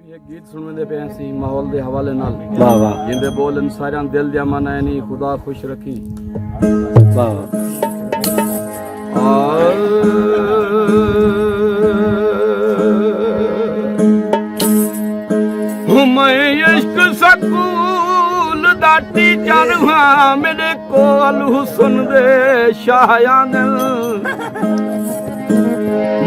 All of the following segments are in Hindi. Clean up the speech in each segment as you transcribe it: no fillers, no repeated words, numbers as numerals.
एक गीत सुनने पे ऐसी माहौल के हवाले नाल वाह वाह जिंदे बोलन सारे दिल दिया मन है नहीं खुदा खुश रखी वाह मैं इश्क सकूल दा टीचर हां मेरे कोल हुस्न दे शायान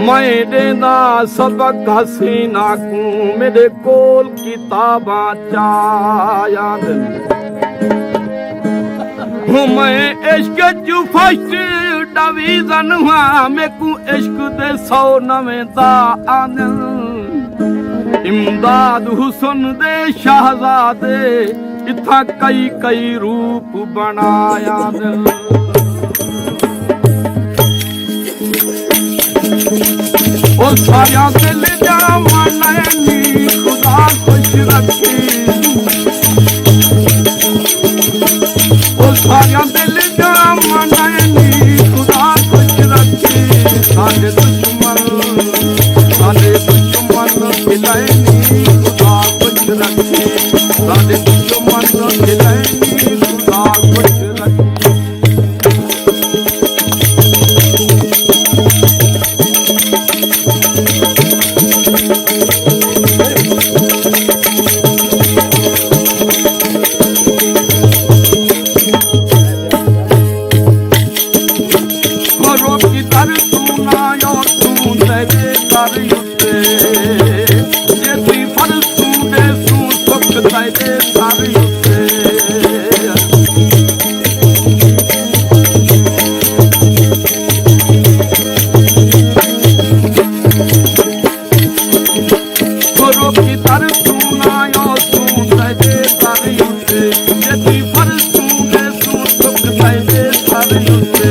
मैं देना सबक हसीना को मेरे कोल किताबां चायान मैं इश्क जो फर्स्ट डिवीजन हां मैं को इश्क दे 100 नवें दा आनन इमदाद हुसन दे शहजादे इथा कई कई रूप बनाया ओ साया दिल जा मनैनी खुदा खुश रखी ओ साया दिल जा मनैनी खुदा खुश रखी साडे दुश्मन खिलाएनी खुदा खुश रखी साडे दुश्मन खिलाएनी खुदा खुश रखी रोकी तर तू ना यो तू तेरे कर युते ये तू फल तू दे तू सुख तेरे कर युते रोकी तर तू ना यो तू तेरे कर युते ये तू फल तू दे तू सुख तेरे कर युते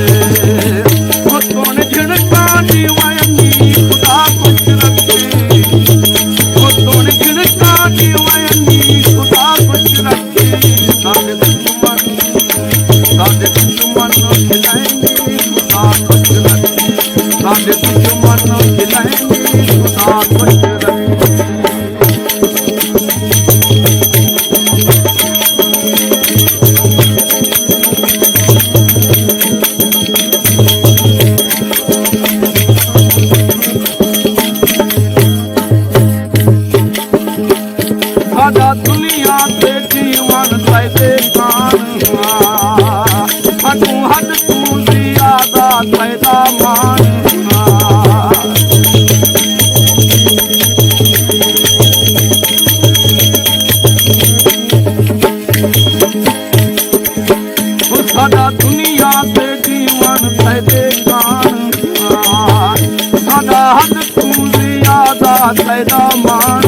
दुनिया से जीवन कैसे हटू हट तू ज्यादा पैदा मान सादा दुनिया से जीवन कैसे सादा हट तू ज्यादा पैदा मान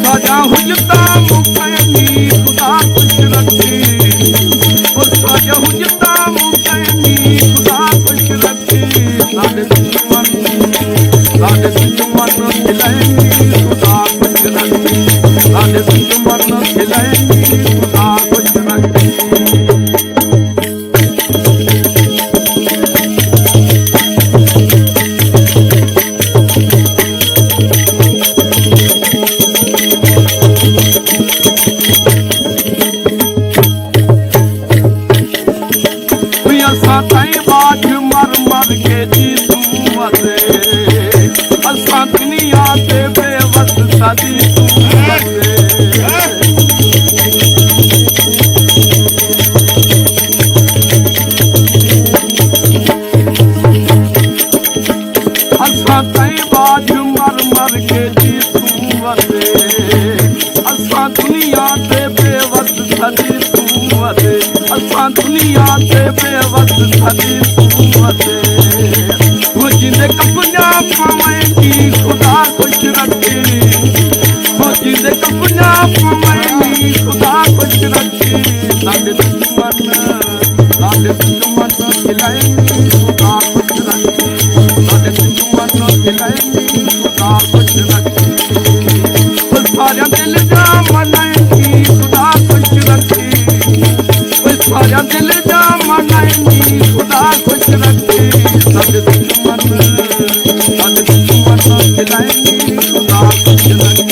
साजा हुजता मुकैनी खुदा खुश रखी ओ साजा हुजता मुकैनी खुदा खुश रखी साडे दुश्मन खिलाएनी खुदा खुश रखी साडे दुश्मन खिलाएनी खुदा खुश रखी बाज मर मर के जी तू मरे असा दुनिया से बेवस सदी तू मरे असा बाज मर मर के जी तू मरे असा दुनिया से बेवस सदी तू मरे असा दुनिया से बेवस सदी तू मरे वो जिंदे कपना पावेंगी खुदा खुश रखी वो जिंदे कपना पावेंगी खुदा खुश रखी साडे दुश्मन खिलाएंगी खुदा खुश रखी साडे दुश्मन खिलाएंगी खुदा खुश रखी सारा दिल जा मनाएंगी खुदा खुश रखी सारा दिल जा मनाएंगी खुदा खुश रखी साडे दुश्मन खिलाएंगी खुदा खुश रखी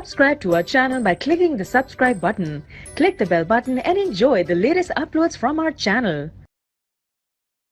Subscribe to our channel by clicking the subscribe button. Click the bell button and enjoy the latest uploads from our channel.